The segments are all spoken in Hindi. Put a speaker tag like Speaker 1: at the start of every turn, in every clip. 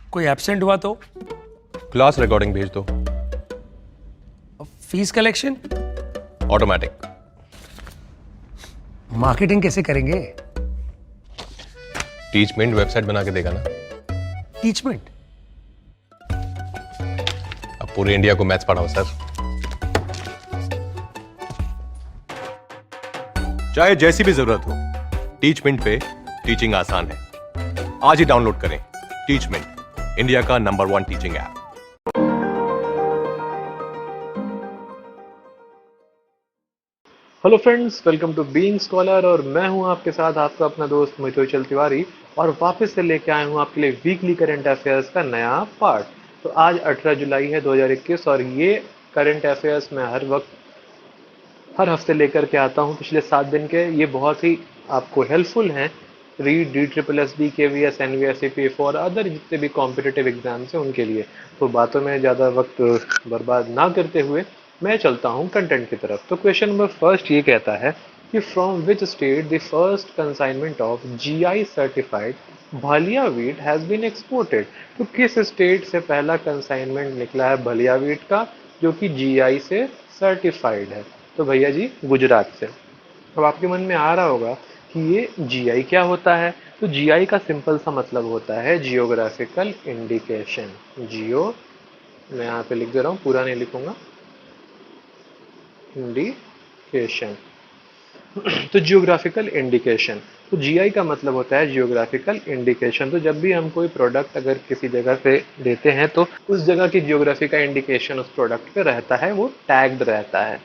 Speaker 1: कोई एब्सेंट हुआ तो?
Speaker 2: क्लास रिकॉर्डिंग भेज दो।
Speaker 1: Fees collection?
Speaker 2: ऑटोमेटिक।
Speaker 1: मार्केटिंग कैसे करेंगे?
Speaker 2: टीचमेंट वेबसाइट बना के देगा ना।
Speaker 1: टीचमेंट?
Speaker 2: अब पूरे इंडिया को मैथ्स पढ़ाओ सर। चाहे जैसी भी जरूरत हो, टीचमेंट पे टीचिंग आसान है। आज ही डाउनलोड करें टीचमेंट, इंडिया का number 1 teaching app.
Speaker 3: Hello friends, welcome to Being Scholar और मैं हूं आपके साथ आपका अपना दोस्त मितुल तिवारी और वापस से लेके आया हूं आपके लिए वीकली करंट अफेयर्स का नया पार्ट। तो आज 18 जुलाई है 2021 और ये करंट अफेयर्स मैं हर हफ्ते लेकर के आता हूं पिछले 7 दिन के। ये बहुत ही आपको हेल्पफुल हैं read DSSB KVS NVS CPF और अदर जितने भी कॉम्पिटिटिव एग्जाम्स हैं उनके लिए। तो बातों में ज़्यादा वक्त बर्बाद ना करते हुए मैं चलता हूं कंटेंट की तरफ। तो क्वेश्चन नंबर फर्स्ट ये कहता है कि from which state the first consignment of GI certified Bhalia wheat has been exported. तो किस स्टेट से पहला कंसाइनमेंट निकला है भालिया वीट का जो कि GI से सर्टिफाइड है? तो भैया जी गुजरात से। अब आपके मन में आ रहा होगा कि ये GI क्या होता है। तो GI का सिंपल सा मतलब होता है जियोग्राफिकल इंडिकेशन। जियो, मैं यहाँ पे लिख दे रहा हूँ, पूरा नहीं लिखूंगा, इंडिकेशन। तो जियोग्राफिकल इंडिकेशन, तो GI का मतलब होता है जियोग्राफिकल इंडिकेशन। तो जब भी हम कोई प्रोडक्ट अगर किसी जगह से लेते हैं तो उस जगह की जियोग्राफी का इंडिकेशन उस प्रोडक्ट पे रहता है, वो टैग्ड रहता है।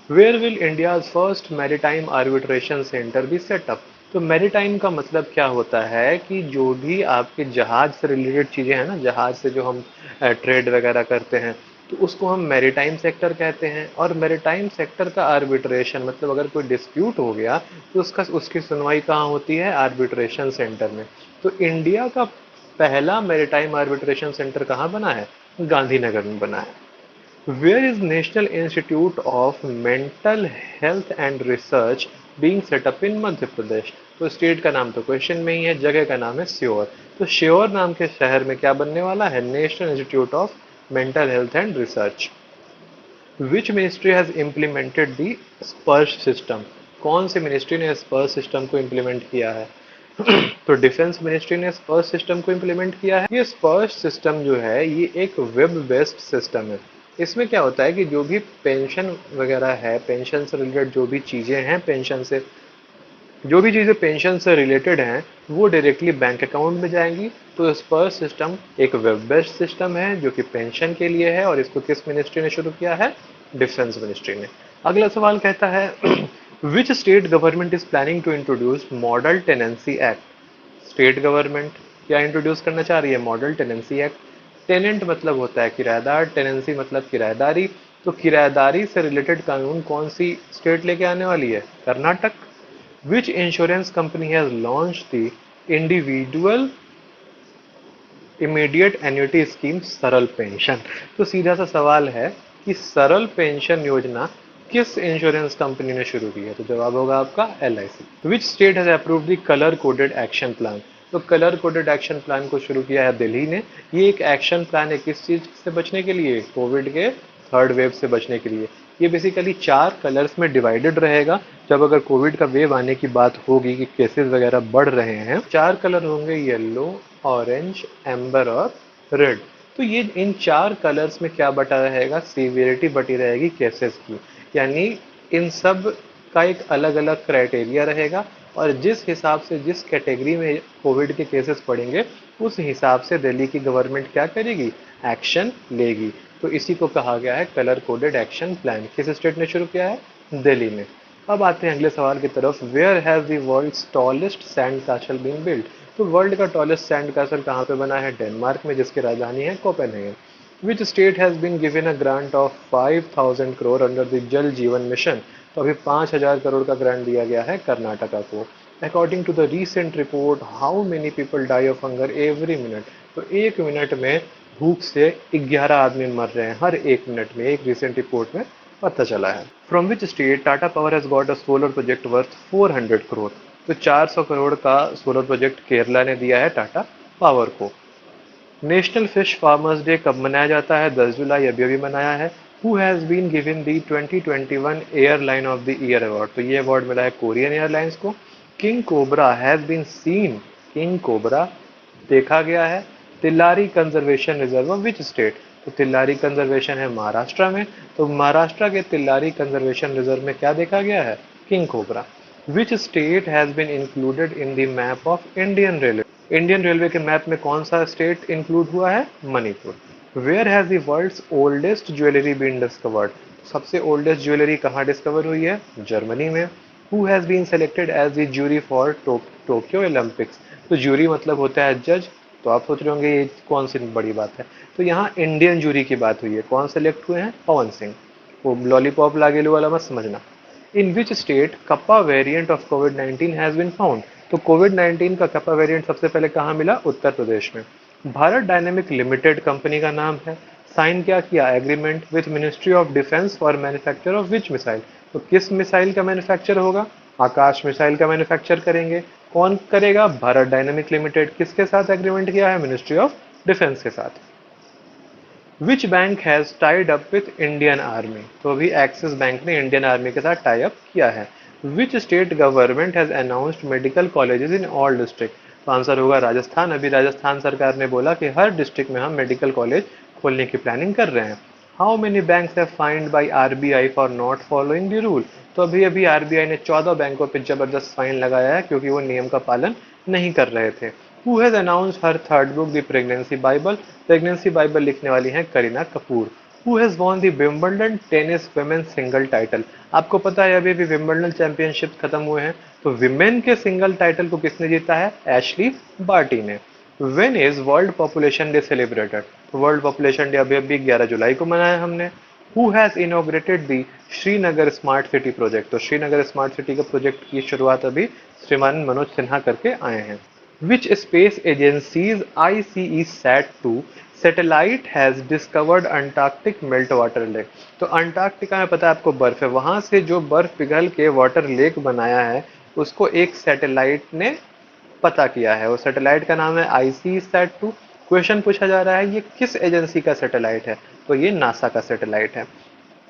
Speaker 3: Where will India's first maritime arbitration centre be set up. तो मैरीटाइम का मतलब क्या होता है कि जो भी आपके जहाज से रिलेटेड चीज़ें हैं ना, जहाज से जो हम ट्रेड वगैरह करते हैं तो उसको हम मैरीटाइम सेक्टर कहते हैं। और मैरीटाइम सेक्टर का आर्बिट्रेशन मतलब अगर कोई डिस्प्यूट हो गया तो उसकी सुनवाई कहाँ होती है? आर्बिट्रेशन सेंटर में। तो इंडिया का पहला मैरीटाइम आर्बिट्रेशन सेंटर कहाँ बना है? गांधीनगर में बना है। Where is National Institute of Mental Health and Research being set up in Madhya Pradesh? तो स्टेट का नाम तो क्वेश्चन में ही है, जगह का नाम है श्योर। तो श्योर नाम के शहर में क्या बनने वाला है? National Institute of Mental Health and Research. Which ministry has implemented the Sparsh system? कौन सी मिनिस्ट्री ने स्पर्श सिस्टम को इम्प्लीमेंट किया है? तो डिफेंस मिनिस्ट्री ने स्पर्श सिस्टम को इम्प्लीमेंट किया है। ये स्पर्श सिस्टम जो है ये एक वेब बेस्ड सिस्टम है। इसमें क्या होता है कि जो भी पेंशन वगैरह है, पेंशन से रिलेटेड जो भी चीज़ें हैं, जो भी चीज़ें पेंशन से रिलेटेड हैं वो डायरेक्टली बैंक अकाउंट में जाएंगी। तो स्पर्श सिस्टम एक वेब बेस्ड सिस्टम है जो कि पेंशन के लिए है और इसको किस मिनिस्ट्री ने शुरू किया है? डिफेंस मिनिस्ट्री ने। अगला सवाल कहता है which state government is planning to introduce model tenancy act. State government क्या इंट्रोड्यूस करना चाह रही है? Model tenancy act. टेनेंट मतलब होता है किराएदार, टेनेंसी मतलब किराएदारी। तो किराएदारी से रिलेटेड कानून कौन सी स्टेट लेके आने वाली है? Karnataka. Which insurance company has launch the individual immediate annuity scheme सरल पेंशन। तो सीधा सा सवाल है कि सरल पेंशन योजना किस इंश्योरेंस कंपनी ने शुरू की है? तो जवाब होगा आपका LIC। Which state has approved the colour coded action plan. तो कलर कोडेड एक्शन प्लान को शुरू किया है दिल्ली ने। ये एक एक्शन प्लान है किस चीज से बचने के लिए? कोविड के 3rd वेव से बचने के लिए। ये बेसिकली 4 कलर्स में डिवाइडेड रहेगा। जब अगर कोविड का वेव आने की बात होगी कि केसेस वगैरह बढ़ रहे हैं, 4 कलर होंगे, येलो, ऑरेंज, एम्बर और रेड। तो ये इन 4 कलर्स में क्या बटा रहेगा? सीवियरिटी बटी रहेगी केसेस की। यानी इन सब का एक अलग अलग क्राइटेरिया रहेगा और जिस हिसाब से जिस कैटेगरी में कोविड के केसेस पड़ेंगे उस हिसाब से दिल्ली की गवर्नमेंट क्या करेगी? एक्शन लेगी। तो इसी को कहा गया है कलर कोडेड एक्शन प्लान। किस स्टेट ने शुरू किया है? दिल्ली ने। अब आते हैं अगले सवाल की तरफ। Where has the world's tallest sand castle been build. तो वर्ल्ड का टॉलेस्ट सैंड कैसल कहाँ पे बना है? डेनमार्क में, जिसकी राजधानी है Copenhagen. Which state has been given a grant of 5000 crore under the Jal Jeevan mission. तो अभी 5000 करोड़ का ग्रांट दिया गया है कर्नाटका को। According to the recent report how many people die of hunger every minute. तो 1 मिनट में भूख से 11 आदमी मर रहे हैं हर 1 मिनट में, एक रिसेंट रिपोर्ट में पता चला है। From which state Tata power has got a solar project worth 400 crore. तो 400 करोड़ का सोलर प्रोजेक्ट केरला ने दिया है टाटा पावर को। नेशनल फिश फार्मर्स डे कब मनाया जाता है? 10 जुलाई, अभी अभी मनाया है। Who has been given the 2021 airline of the year award? तो ये अवार्ड मिला है कोरियन एयरलाइंस को। King cobra has been seen, king cobra देखा गया है Tillari conservation reserve of which state? तो तिल्लारी कंजर्वेशन है महाराष्ट्र में, तो महाराष्ट्र के तिल्लारी कंजर्वेशन रिजर्व में क्या देखा गया है? King cobra. Which state has been included in the map of Indian railway? Indian railway के मैप में कौन सा स्टेट इंक्लूड हुआ है? Manipur. Where has the world's oldest jewellery been discovered? सबसे ओल्डेस्ट ज्वेलरी कहाँ डिस्कवर हुई है? जर्मनी में। Who has been selected as the jury for Tokyo Olympics? तो ज्यूरी मतलब होता है जज, तो आप सोच रहे होंगे ये कौन सी बड़ी बात है, तो यहाँ इंडियन ज्यूरी की बात हुई है। कौन सेलेक्ट हुए हैं? पवन सिंह। वो लॉलीपॉप लागेलू वाला मत समझना। In which state kappa variant of कोविड-19 हैज बीन फाउंड? तो कोविड-19 का कप्पा वेरिएंट सबसे पहले कहाँ मिला? उत्तर प्रदेश में। भारत डायनेमिक लिमिटेड कंपनी का नाम है। साइन क्या किया? Agreement with ministry of defence for manufacture of which missile? तो किस मिसाइल का मैन्युफैक्चर होगा? आकाश मिसाइल का मैन्युफैक्चर करेंगे। कौन करेगा? Bharat dynamic limited. किसके साथ एग्रीमेंट किया है? मिनिस्ट्री ऑफ डिफेंस के साथ। Which bank has tied up with Indian army? तो अभी एक्सिस बैंक ने इंडियन आर्मी के साथ टाई अप किया है। Which state government has announced medical colleges in all district? तो आंसर होगा राजस्थान। अभी राजस्थान सरकार ने बोला कि हर डिस्ट्रिक्ट में हम मेडिकल कॉलेज खोलने की प्लानिंग कर रहे हैं। How many banks have find by RBI for not following the rule? तो अभी अभी आरबीआई ने 14 बैंकों पर जबरदस्त फाइन लगाया है क्योंकि वो नियम का पालन नहीं कर रहे थे। Who has announced her third book, The Pregnancy Bible? Pregnancy Bible लिखने वाली हैं Kareena Kapoor. Who has won the Wimbledon tennis women's single title? आपको पता है अभी अभी विंबलडन चैंपियनशिप खत्म हुए हैं, तो विमेन के सिंगल टाइटल को किसने जीता है? एशली बार्टी ने। When is world population day celebrated? तो वर्ल्ड पॉपुलेशन डे अभी अभी 11 जुलाई को मनाया हमने। Who has inaugurated the Srinagar smart city project? तो श्रीनगर स्मार्ट सिटी का प्रोजेक्ट की शुरुआत अभी श्रीमान मनोज सिन्हा करके आए हैं। Which space agency's ICESat-2 satellite has discovered Antarctic meltwater lake? तो अंटार्कटिका में पता है आपको बर्फ है, वहां से जो बर्फ पिघल के वाटर लेक बनाया है उसको एक सैटेलाइट ने पता किया है। वो सैटेलाइट का नाम है ICESat-2। क्वेश्चन पूछा जा रहा है ये किस एजेंसी का सैटेलाइट है? तो ये नासा का सैटेलाइट है।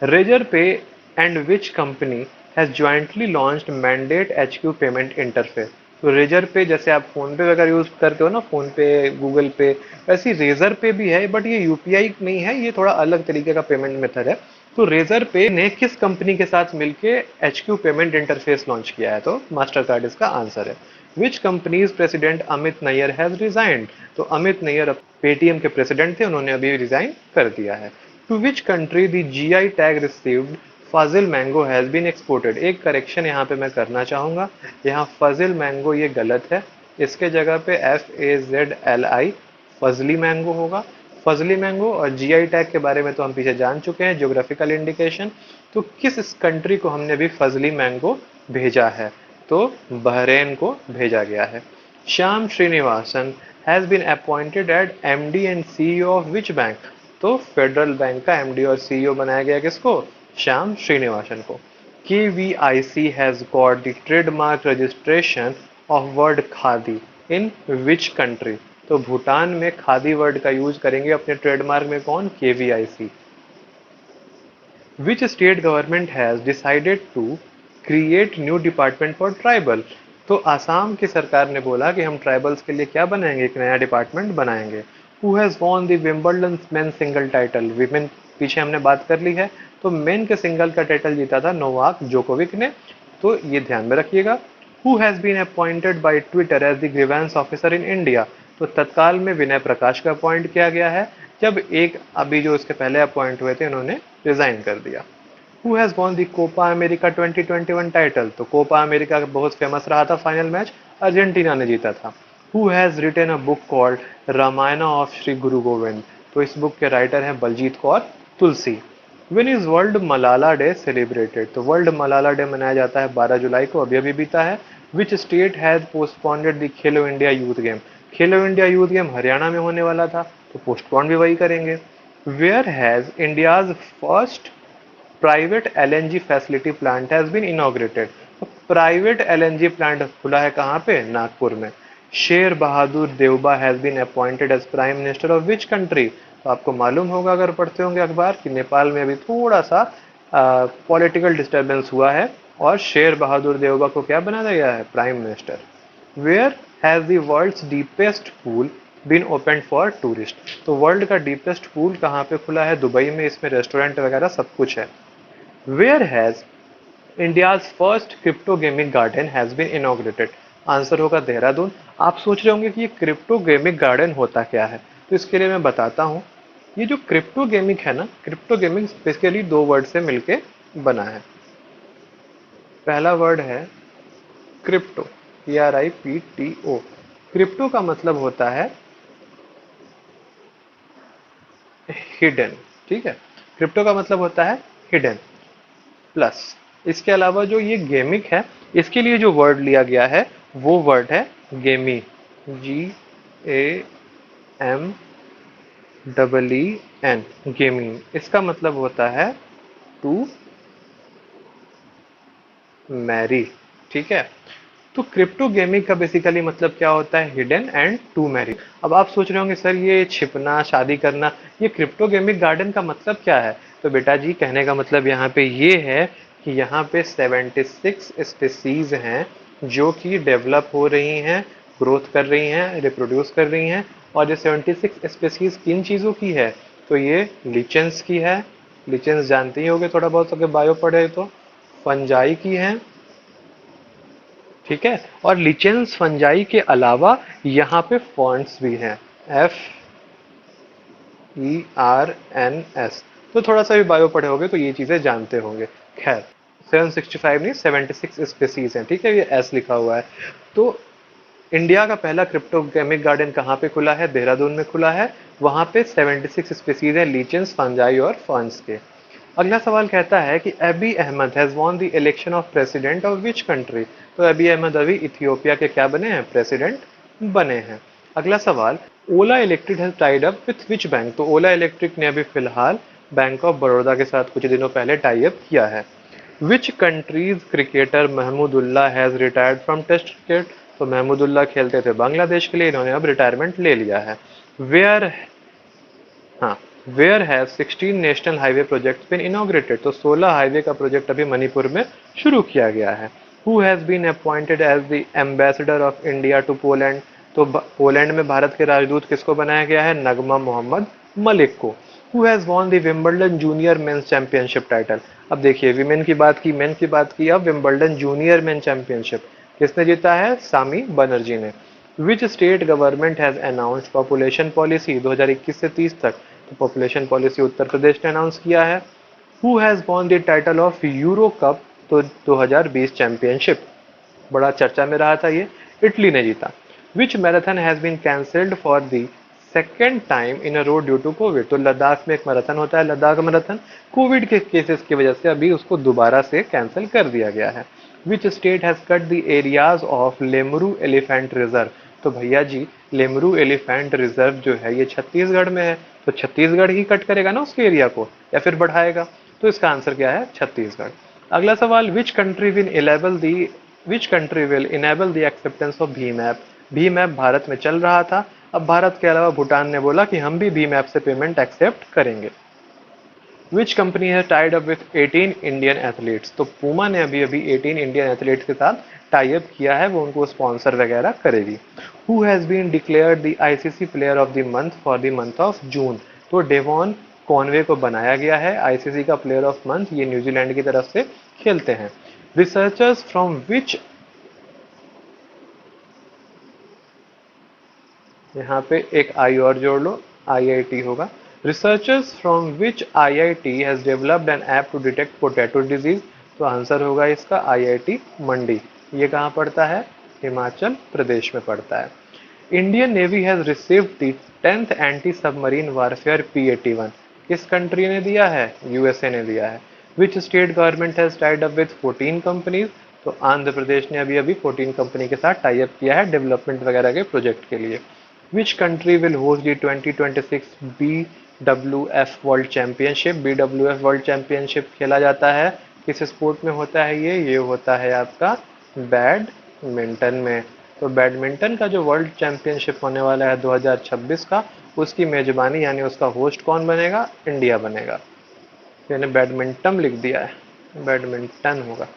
Speaker 3: रेजर पे and which company has jointly launched mandate HQ payment interface? तो रेजर पे जैसे आप फोन पे अगर यूज करते हो ना, फोन पे, गूगल पे, वैसे रेजर पे भी है, बट ये यूपीआई नहीं है, ये थोड़ा अलग तरीके का पेमेंट मेथड है। तो रेजर पे ने किस कंपनी के साथ मिलके HQ पेमेंट इंटरफेस लॉन्च किया है? तो मास्टर कार्ड इसका आंसर है। Which company's president Amit Nayyar has resigned? तो अमित नैयर पेटीएम के प्रेसिडेंट थे, उन्होंने अभी रिजाइन कर दिया है। To which country the GI tag received Fazli mango has been exported? एक करेक्शन यहाँ पे मैं करना चाहूंगा, यहाँ फजिल मैंगो ये गलत है, इसके जगह पे FAZLI फजली मैंगो होगा। फजली मैंगो और GI टैग के बारे में तो हम पीछे जान चुके हैं, ज्योग्राफिकल इंडिकेशन। तो किस कंट्री को हमने भी फजली मैंगो भेजा है? तो बहरेन को भेजा गया है। Shyam Srinivasan has been appointed at MD and CEO of which bank? तो फेडरल बैंक का MD और CEO बनाया गया किसको? श्याम श्रीनिवासन को। KVIC has got the trademark registration of word khadi in which country? तो भूटान में खादी वर्ड का यूज करेंगे अपने ट्रेडमार्क में। कौन? KVIC। Which state government has decided to create new department for tribal? तो आसाम की सरकार ने बोला कि हम ट्राइबल्स के लिए क्या बनाएंगे? एक नया डिपार्टमेंट बनाएंगे। Who has won the Wimbledon men's single title? Women पीछे हमने बात कर ली है, तो मेन के सिंगल का टाइटल जीता था नोवाक जोकोविक ने, तो ये ध्यान में रखिएगा। Who has been appointed by Twitter as the grievance officer in India? तो तत्काल में विनय प्रकाश का अपॉइंट किया गया है, जब एक अभी जो इसके पहले अपॉइंट हुए थे उन्होंने रिजाइन कर दिया। Who has won the Copa America 2021 title? तो कोपा अमेरिका बहुत फेमस रहा था फाइनल मैच, अर्जेंटीना ने जीता था। Who has written a book called Ramayana of Shri गुरु गोविंद? तो इस बुक के राइटर हैं बलजीत कौर तुलसी। When is world Malala day celebrated? तो वर्ल्ड मलाला डे मनाया जाता है 12 जुलाई को, अभी अभी बीता है। Which state has postponed the Khelo India youth game? Khelo India youth game Haryana में होने वाला था, तो पोस्टपोन भी वही करेंगे। Where has India's first private LNG facility plant has been inaugurated? Private LNG plant खुला है कहाँ पे? नागपुर में। Sher Bahadur Deuba has been appointed as prime minister of which country? तो आपको मालूम होगा अगर पढ़ते होंगे अखबार कि नेपाल में अभी थोड़ा सा पॉलिटिकल डिस्टर्बेंस हुआ है और शेर बहादुर देवबा को क्या बना दिया है? Prime minister. Where has the world's deepest pool been open for tourist? तो वर्ल्ड का डीपेस्ट पूल कहाँ पे खुला है? दुबई में। इसमें रेस्टोरेंट वगैरह सब कुछ है। Where has India's first crypto gaming garden has been inaugurated? Answer होगा देहरादून। आप सोच रहे होंगे कि ये क्रिप्टो गेमिंग गार्डन होता क्या है, तो इसके लिए मैं बताता हूँ। ये जो क्रिप्टो गेमिंग है ना, क्रिप्टो गेमिंग बेसिकली दो वर्ड से मिलके बना है। पहला वर्ड है क्रिप्टो, CRIPTO। क्रिप्टो का मतलब होता है हिडन, ठीक है। क्रिप्टो का मतलब होता है हिडन। प्लस इसके अलावा जो ये गेमिंग है, इसके लिए जो वर्ड लिया गया है वो वर्ड है गेमी, GAMEEN, गेमिंग। इसका मतलब होता है टू मैरी, ठीक है। तो क्रिप्टो गेमिंग का बेसिकली मतलब क्या होता है? Hidden and to marry. अब आप सोच रहे होंगे सर ये छिपना, शादी करना, ये क्रिप्टो गेमिंग गार्डन का मतलब क्या है? तो बेटा जी कहने का मतलब यहाँ पे ये है कि यहाँ पे 76 स्पीसीज हैं जो कि डेवलप हो रही हैं, ग्रोथ कर रही हैं, रिप्रोड्यूस कर रही हैं। और ये 76 स्पीसीज किन चीज़ों की है? तो ये लिचेंस की है। लिचेंस जानते ही होंगे थोड़ा बहुत, अगर बायो पढ़े तो। फंजाई की है, ठीक है। और लिचेंस फंजाई के अलावा यहाँ पे फॉन्ट्स भी हैं, FERNS। तो थोड़ा सा भी बायो पढ़े होगे तो ये चीजें जानते होंगे। खैर 765 नहीं 76 स्पीसीज हैं, ठीक है। ये एस लिखा हुआ है। तो इंडिया का पहला क्रिप्टो गेमिंग गार्डन कहाँ पे खुला है? देहरादून में खुला है। वहां पे 76 स्पीसीज है लीचेंस, फंजाई और फर्न्स के। अगला सवाल कहता है कि Abiy Ahmed has won the election of president of which country? तो अबी अहमद अभी इथियोपिया के क्या बने हैं? प्रेसिडेंट बने हैं। अगला सवाल, Ola electric has tied up with which bank? तो ओला इलेक्ट्रिक ने अभी फिलहाल बैंक ऑफ बड़ौदा के साथ कुछ दिनों पहले टाई अप किया है। Which country's cricketer Mahmudullah has retired from test cricket? तो महमूदुल्लाह खेलते थे बांग्लादेश के लिए, इन्होंने अब रिटायरमेंट ले लिया है। वेयर हाँ where has 16 national highway project been inaugurated? तो 16 हाईवे का प्रोजेक्ट अभी मणिपुर में शुरू किया गया है। Who has been appointed as the ambassador of India to Poland? तो पोलैंड में भारत के राजदूत किसको बनाया गया है? नगमा मोहम्मद मलिक को। Who has won the Wimbledon junior mains championship title? अब देखिए विमेन की बात की, मेन की बात की, अब विंबलडन जूनियर मेन चैंपियनशिप किसने जीता है? सामी बनर्जी ने। विच state government has announced population policy 2021 से 30 तक? तो पॉपुलेशन पॉलिसी उत्तर प्रदेश ने अनाउंस किया है। Who has won the title of euro cup? तो 2020 चैंपियनशिप, बड़ा चर्चा में रहा था ये, इटली ने जीता। Which marathon has been cancelled for the second time in a row due to covid? तो लद्दाख में एक मैराथन होता है, लद्दाख मैराथन, कोविड के केसेस की वजह से अभी उसको दोबारा से कैंसिल कर दिया गया है। Which state has cut the areas of Lemru elephant reserve? तो भैया जी लेमरू एलिफेंट रिजर्व जो है ये छत्तीसगढ़ में है, तो छत्तीसगढ़ ही कट करेगा ना उसके एरिया को, या फिर बढ़ाएगा? तो इसका आंसर क्या है? छत्तीसगढ़। अगला सवाल, which country will enable the acceptance of Bhim app? Bhim app Bharat में चल रहा था, अब भारत के अलावा भूटान ने बोला कि हम भी भीम ऐप से पेमेंट एक्सेप्ट करेंगे। विच कंपनी है Tide up with 18 Indian athletes? तो पूमा ने अभी 18 इंडियन एथलीट्स के साथ टाई अप किया है, वो उनको स्पॉन्सर वगैरह करेगी। Who has been declared the ICC player of the month for the month of June? तो डेवॉन कॉनवे को बनाया गया है आईसीसी का प्लेयर ऑफ मंथ, ये न्यूजीलैंड की तरफ से खेलते हैं। रिसर्चर्स फ्रॉम विच, यहाँ पे एक आई और जोड़ लो, IIT होगा। Researchers from which IIT has developed an app to detect potato disease? तो आंसर होगा इसका IIT मंडी। ये कहाँ पड़ता है? हिमाचल प्रदेश में पड़ता है। Indian navy has received the 10th anti submarine warfare P-81? किस कंट्री ने दिया है? USA ने दिया है। Which state government has tied up with 14 companies? तो आंध्र प्रदेश ने अभी 14 कंपनी के साथ टाई अप किया है डेवलपमेंट वगैरह के प्रोजेक्ट के लिए। Which country will host the 2026 BWF World Championship? BWF World Championship खेला जाता है किस स्पोर्ट में होता है? ये होता है आपका बैडमिंटन में। तो बैडमिंटन का जो वर्ल्ड चैंपियनशिप होने वाला है 2026 का, उसकी मेजबानी यानी उसका होस्ट कौन बनेगा? इंडिया बनेगा। मैंने बैडमिंटन लिख दिया है, बैडमिंटन होगा।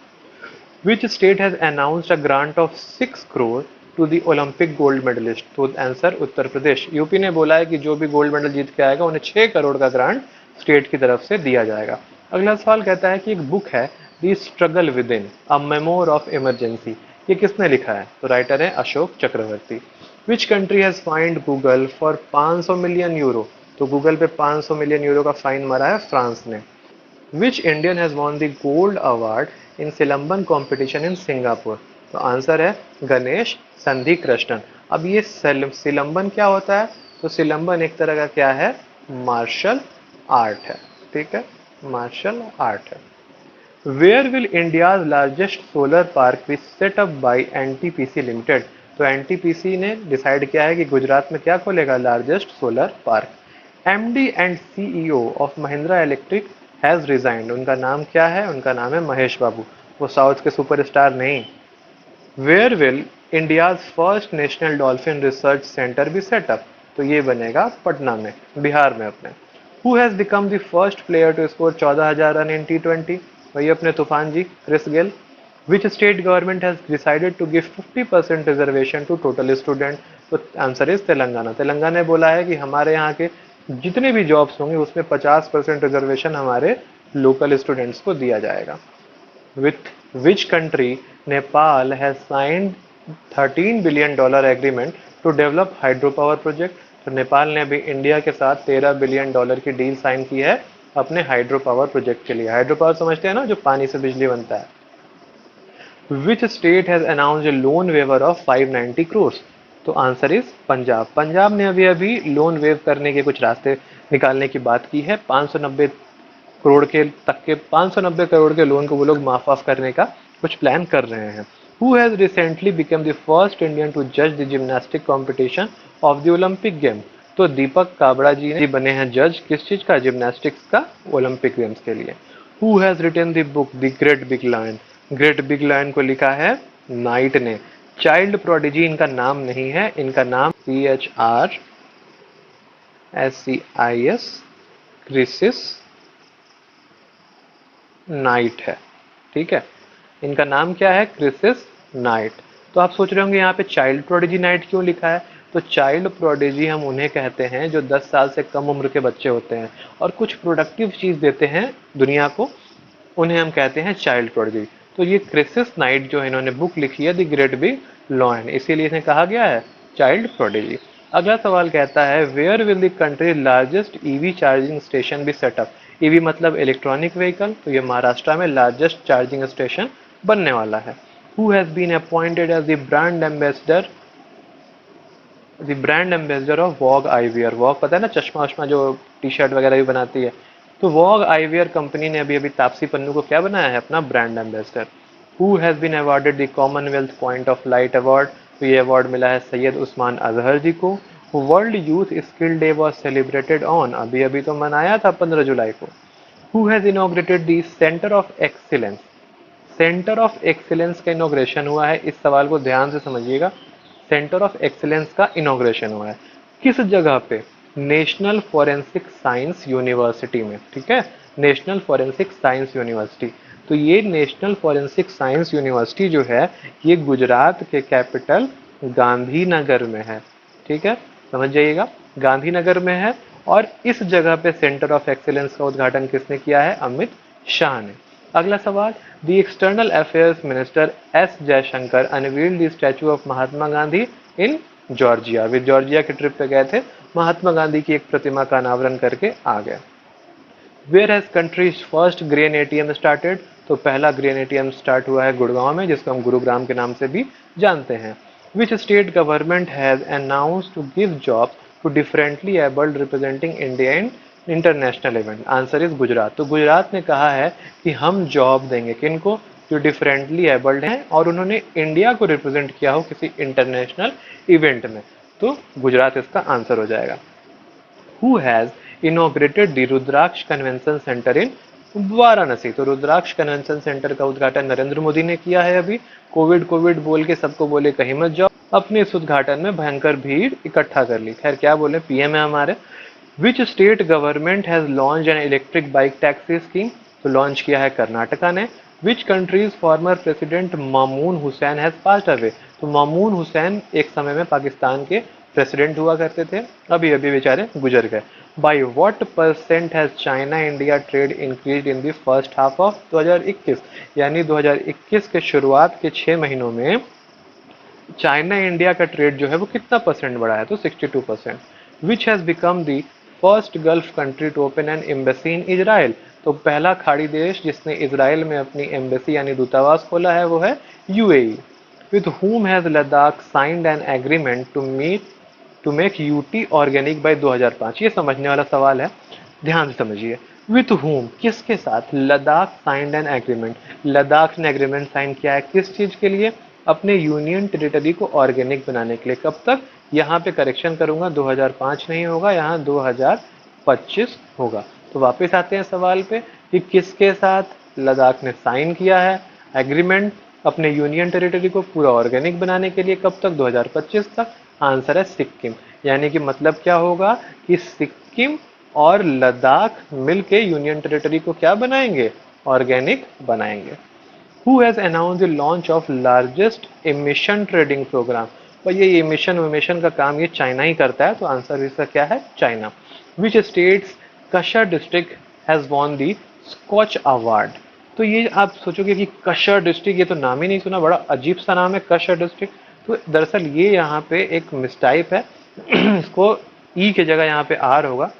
Speaker 3: Which state has announced a grant of 6 crore to the Olympic gold medalist? तो आंसर उत्तर प्रदेश। यूपी ने बोला है कि जो भी गोल्ड मेडल जीत के आएगा उन्हें 6 करोड़ का ग्रांट स्टेट की तरफ से दिया जाएगा। अगला सवाल कहता है कि एक बुक है the struggle within a memoir of emergency, ये किसने लिखा है? तो राइटर है Ashok Chakravarty. Which country has fined Google for 500 million euro? तो गूगल पे 500 मिलियन यूरो का फाइन मारा है फ्रांस ने। Which Indian has won the gold award in silambam competition in Singapore? तो आंसर है गणेश संधि कृष्णन। अब ये सिलंबन क्या होता है? तो सिलंबन एक तरह का क्या है? मार्शल आर्ट है। ठीक है, मार्शल आर्ट है। Where will India's largest solar park be set up by NTPC limited? तो एनटीपीसी ने डिसाइड किया है कि गुजरात में क्या खोलेगा? Largest solar park. MD and CEO of Mahindra electric has resigned, उनका नाम क्या है? उनका नाम है महेश बाबू, वो साउथ के सुपरस्टार नहीं। Where will India's first national dolphin research centre be set up? तो ये बनेगा पटना में, बिहार में अपने। Who has become the first player to score 14,000 run in T20? वही अपने तूफान जी, Chris Gayle. Which state government has decided to give 50% reservation to total student? तो आंसर इज तेलंगाना। तेलंगाना ने बोला है कि हमारे यहाँ के जितने भी जॉब्स होंगे उसमें 50% रिजर्वेशन हमारे लोकल स्टूडेंट्स को दिया जाएगा। With which country Nepal has signed $13 billion agreement to develop hydro power project? तो नेपाल ने अभी इंडिया के साथ $13 बिलियन की डील साइन की है अपने हाइड्रो पावर प्रोजेक्ट के लिए। हाइड्रो पावर समझते हैं ना, जो पानी से बिजली बनता है। Which state has announced a loan waiver of 590 crore? तो आंसर इज पंजाब। पंजाब ने अभी अभी लोन वेव करने के कुछ रास्ते निकालने की बात की है। 590 करोड़ के लोन को वो लोग माफ ऑफ करने का कुछ प्लान कर रहे हैं। Who has recently become the first Indian to जज the gymnastic competition of the Olympic game? तो दीपक काबड़ा जी ने बने हैं जज, किस चीज का? जिम्नास्टिक्स का, ओलंपिक गेम्स के लिए। Who has written the book the great big lion? Great big lion को लिखा है नाइट ने। चाइल्ड प्रोडिजी इनका नाम नहीं है, इनका नाम CHRSCIS क्रिसिस नाइट है। ठीक है, इनका नाम क्या है? Crisis night. तो आप सोच रहे होंगे यहाँ पे चाइल्ड प्रोडिजी नाइट क्यों लिखा है? तो चाइल्ड प्रोडिजी हम उन्हें कहते हैं जो 10 साल से कम उम्र के बच्चे होते हैं और कुछ प्रोडक्टिव चीज देते हैं दुनिया को, उन्हें हम कहते हैं चाइल्ड प्रोडिजी। तो ये क्रिसिस नाइट जो है इन्होंने बुक लिखी है द ग्रेट बिग लायन, इसीलिए इन्हें कहा गया है चाइल्ड प्रोडिजी। अगला सवाल कहता है where will the country largest EV charging station be set up? EV मतलब इलेक्ट्रॉनिक व्हीकल, तो ये महाराष्ट्र में लार्जेस्ट चार्जिंग स्टेशन बनने वाला है। Who has been appointed as the brand ambassador of Vogue eyewear? Vogue पता है ना, चश्मा वश्मा जो टी शर्ट वगैरह भी बनाती है। तो वॉग आईवियर कंपनी ने अभी तापसी पन्नू को क्या बनाया है? अपना brand ambassador. Who has been awarded the commonwealth point of light award? तो ये अवार्ड मिला है सैयद उस्मान अजहर जी को। World youth skill day was celebrated on? अभी अभी तो मनाया था 15 जुलाई को। Who has inaugurated the centre of excellence? Centre of excellence का इनॉग्रेशन हुआ है, इस सवाल को ध्यान से समझिएगा। सेंटर ऑफ एक्सीलेंस का इनॉग्रेशन हुआ है किस जगह पे? नेशनल फॉरेंसिक साइंस यूनिवर्सिटी में। ठीक है, नेशनल फॉरेंसिक साइंस यूनिवर्सिटी। तो ये नेशनल फॉरेंसिक साइंस यूनिवर्सिटी जो है ये गुजरात के कैपिटल गांधीनगर में है। ठीक है, समझ जाइएगा, गांधीनगर में है। और इस जगह पे सेंटर ऑफ एक्सीलेंस का उद्घाटन किसने किया है? अमित शाह ने। अगला सवाल, the external affairs minister S Jaishankar unveiled the statue of Mahatma Gandhi in Georgia. Way Georgia के ट्रिप पे गए थे, महात्मा गांधी की एक प्रतिमा का अनावरण करके आ गए। Where has country's first grain ATM started? तो पहला ग्रेन एटीएम स्टार्ट हुआ है गुड़गांव में, जिसको हम गुरुग्राम के नाम से भी जानते हैं। Which state government has announced to give job to differently abled representing India in international event? Answer is Gujarat. तो गुजरात ने कहा है कि हम जॉब देंगे किनको? जो डिफरेंटली एबल्ड हैं और उन्होंने इंडिया को रिप्रेजेंट किया हो किसी इंटरनेशनल इवेंट में। तो गुजरात इसका आंसर हो जाएगा। Who has inaugurated the Rudraksh convention centre in Varanasi? तो रुद्राक्ष कन्वेंशन सेंटर का उद्घाटन नरेंद्र मोदी ने किया है। अभी कोविड बोल के सबको बोले कहीं मत जाओ, अपने इस उद्घाटन में भयंकर भीड़ इकट्ठा कर ली। खैर क्या बोले, पीएम है हमारे। विच state government has launch an electric bike taxi scheme, तो लॉन्च किया है कर्नाटका ने। Which countries former president Mamun Hussain has passed away, तो मामून हुसैन एक समय में पाकिस्तान के प्रेसिडेंट हुआ करते थे, अभी अभी बेचारे गुजर गए। By what percent has China India trade increase in the first half of 2021, यानी 2021 के शुरुआत के 6 महीनों में चाइना इंडिया का ट्रेड जो है वो कितना परसेंट बढ़ा है, तो 62%। Which has become the first gulf country to open an embassy in Israel, तो पहला खाड़ी देश जिसने इजराइल में अपनी एम्बेसी यानी दूतावास खोला है वो है UAE. With whom has Ladakh signed an agreement to make UT organic by 2005, ये समझने वाला सवाल है, ध्यान से समझिए। विथ whom, किसके साथ, Ladakh signed an agreement, Ladakh ने एग्रीमेंट साइन किया है किस चीज के लिए, अपने यूनियन टेरिटरी को ऑर्गेनिक बनाने के लिए। कब तक, यहाँ पे करेक्शन करूंगा, 2005 नहीं होगा, यहाँ 2025 होगा। तो वापस आते हैं सवाल पे कि किसके साथ लद्दाख ने साइन किया है एग्रीमेंट अपने यूनियन टेरिटरी को पूरा ऑर्गेनिक बनाने के लिए, कब तक, 2025 तक। आंसर है सिक्किम, यानी कि मतलब क्या होगा कि सिक्किम और लद्दाख मिलके यूनियन टेरिटरी को क्या बनाएंगे, ऑर्गेनिक बनाएंगे। Who has announced the launch of largest emission trading program, और ये इमिशन का काम ये चाइना ही करता है, तो आंसर इसका क्या है, China. Which states Cachar district has won the Skoch award, तो ये आप सोचोगे कि कशर डिस्ट्रिक्ट, ये तो नाम ही नहीं सुना, बड़ा अजीब सा नाम है कशर डिस्ट्रिक्ट। तो दरअसल ये यहाँ पे एक मिसटाइप है इसको ई की जगह यहाँ पे आर होगा,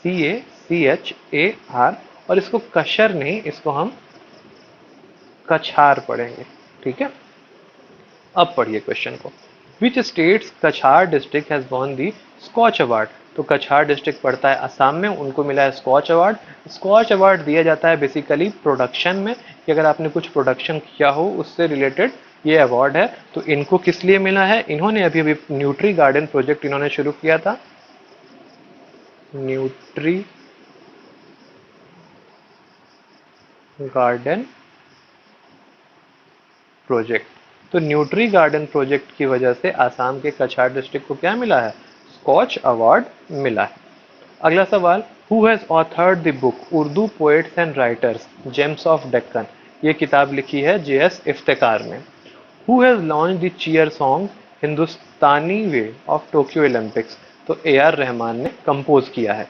Speaker 3: CACHAR, और इसको कशर नहीं, इसको हम कछार पढ़ेंगे, ठीक है। अब पढ़िए क्वेश्चन को। Which state's Cachar district has won the Skoch award, तो कछार डिस्ट्रिक्ट पड़ता है असम में, उनको मिला है स्कॉच अवार्ड। स्कॉच अवार्ड दिया जाता है बेसिकली प्रोडक्शन में, कि अगर आपने कुछ प्रोडक्शन किया हो उससे रिलेटेड ये अवार्ड है। तो इनको किस लिए मिला है, इन्होंने अभी अभी न्यूट्री गार्डन प्रोजेक्ट इन्होंने शुरू किया था, न्यूट्री गार्डन प्रोजेक्ट। तो न्यूट्री गार्डन प्रोजेक्ट की वजह से आसाम के कछार डिस्ट्रिक्ट को क्या मिला है, स्कॉच अवार्ड मिला है। अगला सवाल, who has authored the book Urdu poets and writers gems of Deccan, ये किताब लिखी है JS इफ्तिकार ने। Who has launch the cheer song Hindustani way of Tokyo Olympics, तो AR रहमान ने कंपोज किया है।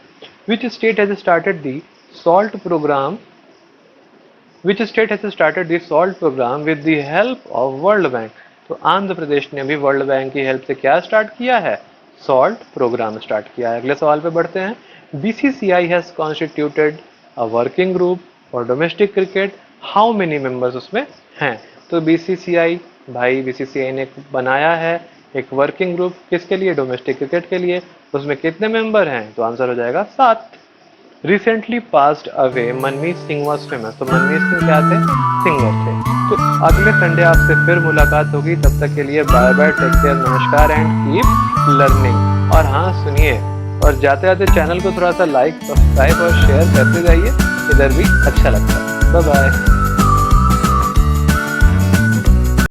Speaker 3: Which state has started the salt program, Which state has started the SALT program with the help of World Bank, तो आंध्र प्रदेश ने भी वर्ल्ड बैंक की हेल्प से क्या स्टार्ट किया है, सॉल्ट प्रोग्राम स्टार्ट किया है। अगले सवाल पे बढ़ते हैं। BCCI has constituted a working group for domestic cricket, how many members उसमें हैं, तो BCCI ने बनाया है एक वर्किंग ग्रुप किसके लिए, डोमेस्टिक क्रिकेट के लिए, उसमें कितने मेंबर हैं, तो आंसर हो जाएगा 7। Recently passed away Manmeet Singh was famous, तो मनमीत सिंह क्या थे, सिंगर थे। तो अगले संडे आपसे फिर मुलाकात होगी, तब तक के लिए बाय बाय, टेक केयर, नमस्कार एंड कीप लर्निंग। और हाँ सुनिए, और जाते जाते चैनल को थोड़ा सा लाइक, सब्सक्राइब और शेयर करते जाइए, इधर भी अच्छा लगता है। Bye bye.